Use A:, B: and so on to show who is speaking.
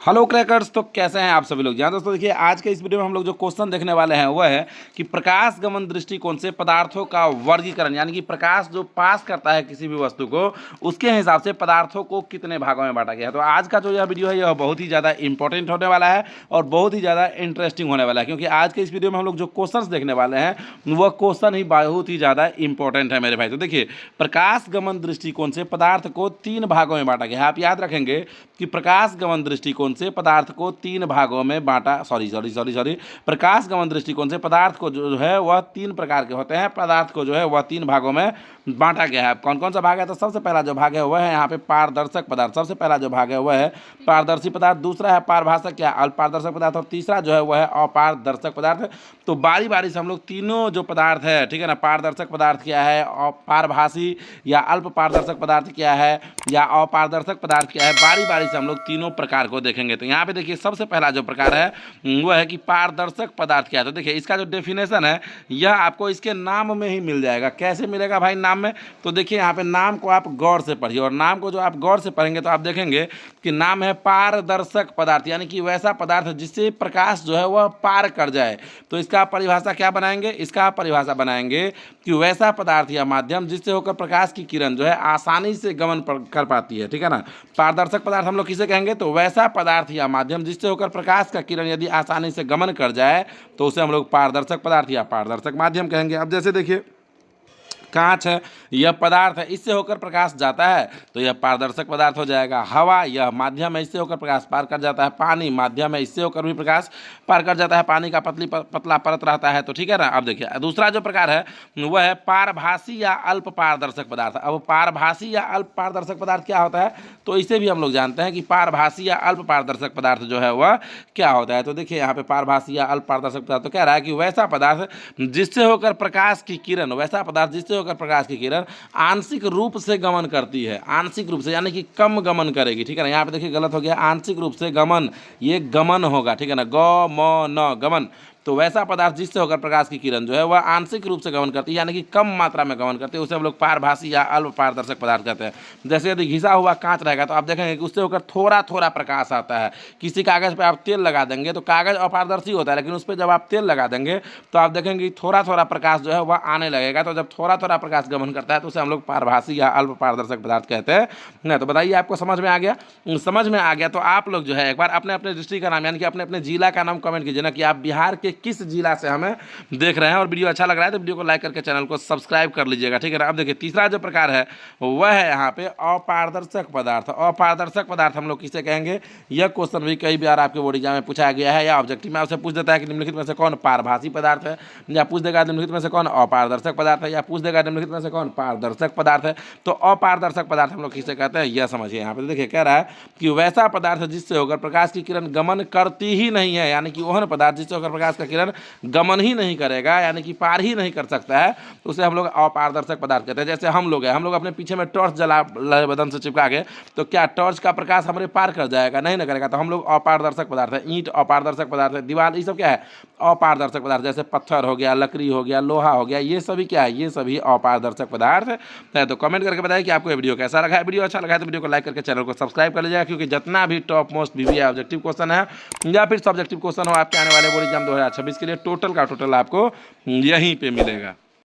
A: Hello crackers. तो कैसे हैं आप सभी लोग। यहाँ दोस्तों देखिए, आज के इस वीडियो में हम लोग जो क्वेश्चन देखने वाले हैं वह है कि प्रकाश गमन दृष्टिकोण से पदार्थों का वर्गीकरण, यानी कि प्रकाश जो पास करता है किसी भी वस्तु को, उसके हिसाब से पदार्थों को कितने भागों में बांटा गया है। तो आज का जो यह वीडियो है यह बहुत ही ज़्यादा इंपॉर्टेंट होने वाला है और बहुत ही ज़्यादा इंटरेस्टिंग होने वाला है, क्योंकि आज के इस वीडियो में हम लोग जो क्वेश्चन देखने वाले हैं वह क्वेश्चन ही बहुत ही ज़्यादा इंपॉर्टेंट है मेरे भाई। तो देखिए, प्रकाश गमन दृष्टिकोण से पदार्थ को 3 भागों में बांटा गया है। आप याद रखेंगे कि प्रकाश गमन दृष्टिकोण से पदार्थ को 3 भागों में बांटा सॉरी प्रकाश गमन दृष्टिकोण से पदार्थ को जो है वह 3 प्रकार के होते हैं। पदार्थ को जो है वह 3 भागों में बांटा गया है। कौन कौन सा भाग है? तो सबसे पहला जो भाग है वह है यहाँ पे पारदर्शक पदार्थ। सबसे पहला जो भाग है वह है पारदर्शी पदार्थ, दूसरा है पारभाषक या अल्पपारदर्शक पदार्थ, और तीसरा जो है वह है अपारदर्शक पदार्थ। तो बारी बारी से हम लोग तीनों जो पदार्थ है, ठीक है ना, पारदर्शक पदार्थ क्या है, पारभाषी या अल्प पारदर्शक पदार्थ क्या है, या अपारदर्शक पदार्थ क्या है, बारी बारी से हम लोग तीनों प्रकार को देखेंगे। तो यहाँ पे देखिए, सबसे पहला जो प्रकार है वह है कि पारदर्शक पदार्थ क्या है। तो देखिए, इसका जो डेफिनेशन है यह आपको इसके नाम में ही मिल जाएगा। कैसे मिलेगा भाई नाम में? तो देखिए, यहाँ पे नाम को आप गौर से पढ़िए, और नाम को जो आप गौर से पढ़ेंगे तो आप देखेंगे कि नाम है पारदर्शक पदार्थ, यानी कि वैसा पदार्थ जिससे प्रकाश जो है वह पार कर जाए। तो इसका परिभाषा क्या बनाएंगे? इसका परिभाषा बनाएंगे कि वैसा पदार्थ या माध्यम जिससे होकर प्रकाश की किरण जो है आसानी से गमन कर पाती है, ठीक है ना। पारदर्शक पदार्थ हम लोग किसे कहेंगे? तो वैसा पदार्थ या माध्यम जिससे होकर प्रकाश का किरण यदि आसानी से गमन कर जाए तो उसे हम लोग पारदर्शक पदार्थ या पारदर्शक माध्यम कहेंगे। अब जैसे देखिए, कांच है, यह पदार्थ है, इससे होकर प्रकाश जाता है तो यह पारदर्शक पदार्थ हो जाएगा। हवा यह माध्यम है, इससे होकर प्रकाश पार कर जाता है। पानी माध्यम है, इससे होकर भी प्रकाश पार कर जाता है। पानी का पतला परत रहता है। तो ठीक है ना। अब देखिए, दूसरा जो प्रकार है वह है पारभासी या अल्प पारदर्शक पदार्थ। अब पारभासी या अल्प पारदर्शक पदार्थ क्या होता है? तो इसे भी हम लोग जानते हैं कि पारभासी या अल्प पारदर्शक पदार्थ जो है वह क्या होता है। तो देखिए, यहाँ पे पारभासी या अल्प पारदर्शक पदार्थ तो कह रहा है कि वैसा पदार्थ जिससे होकर प्रकाश की किरण, वैसा पदार्थ जिससे होकर प्रकाश की किरण आंशिक रूप से गमन करती है। आंशिक रूप से यानी कि कम गमन करेगी, ठीक है ना। यहाँ पे देखिए गलत हो गया, आंशिक रूप से गमन, ये गमन होगा, ठीक है ना, गमन गमन। तो वैसा पदार्थ जिससे होकर प्रकाश की किरण जो है वह आंशिक रूप से गमन करती है, यानी कि कम मात्रा में गमन करती है, उसे हम लोग पारभासी या अल्प पारदर्शक पदार्थ कहते हैं। जैसे यदि घिसा हुआ कांच रहेगा तो आप देखेंगे कि उससे होकर थोड़ा थोड़ा प्रकाश आता है। किसी कागज़ पे आप तेल लगा देंगे तो कागज़ अपारदर्शी होता है, लेकिन उस पर जब आप तेल लगा देंगे तो आप देखेंगे कि थोड़ा थोड़ा प्रकाश जो है वह आने लगेगा। तो जब थोड़ा थोड़ा प्रकाश गमन करता है तो उसे हम लोग पारभासी या अल्प पारदर्शक पदार्थ कहते हैं ना। तो बताइए, आपको समझ में आ गया? समझ में आ गया तो आप लोग जो है एक बार अपने अपने डिस्ट्रिक्ट का नाम, यानी कि अपने अपने जिला का नाम कमेंट कीजिए ना, कि आप बिहार के किस जिला से हमें देख रहे हैं। और वीडियो अच्छा लग रहा है तो वीडियो को लाइक करके चैनल को सब्सक्राइब कर लीजिएगा, ठीक है ना। अब देखिए, तीसरा जो प्रकार है वह है यहाँ पे अपारदर्शक पदार्थ। अपारदर्शक पदार्थ हम लोग किसे कहेंगे? यह क्वेश्चन भी कई बार आपके बोर्ड एग्जाम में पूछा गया है, या ऑब्जेक्टिव में आपसे पूछ देता है कि निम्नलिखित में से कौन पारभासी पदार्थ है, या पूछ देगा निम्नलिखित में से कौन अपारदर्शक पदार्थ है, या पूछ देगा निम्नलिखित में से कौन पारदर्शक पदार्थ है। तो अपारदर्शक पदार्थ हम लोग किसे कहते हैं यह समझिए। यहाँ पे देखिए, कह रहा है कि वैसा पदार्थ जिससे होकर प्रकाश की किरण गमन करती ही नहीं है, यानी कि वह पदार्थ जिससे होकर प्रकाश का किरण गमन ही नहीं करेगा, यानी कि पार ही नहीं कर सकता है, तो उसे हम लोग अपारदर्शक पदार्थ कहते हैं। जैसे हम लोग हैं, हम लोग अपने पीछे में टॉर्च जला बदन से चिपका के, तो क्या टॉर्च का प्रकाश हमारे पार कर जाएगा? नहीं ना करेगा। तो हम लोग अपारदर्शक पदार्थ है। ईंट अपारदर्शक पदार्थ है, दीवार, ये सब क्या है? अपारदर्शक पदार्थ। जैसे पत्थर हो गया, लकड़ी हो गया, लोहा हो गया, ये सभी क्या है? ये सभी अपारदर्शक पदार्थ है। तो कमेंट करके बताइए कि आपको ये वीडियो कैसा लगा है। वीडियो अच्छा लगा है तो वीडियो को लाइक करके चैनल को सब्सक्राइब कर लीजिएगा, क्योंकि जितना भी top most BBA objective question है या फिर सब्जेक्टिव क्वेश्चन हो आपके आने वाले बोर्ड एग्जाम 2026 के लिए, टोटल का टोटल आपको यहीं पे मिलेगा।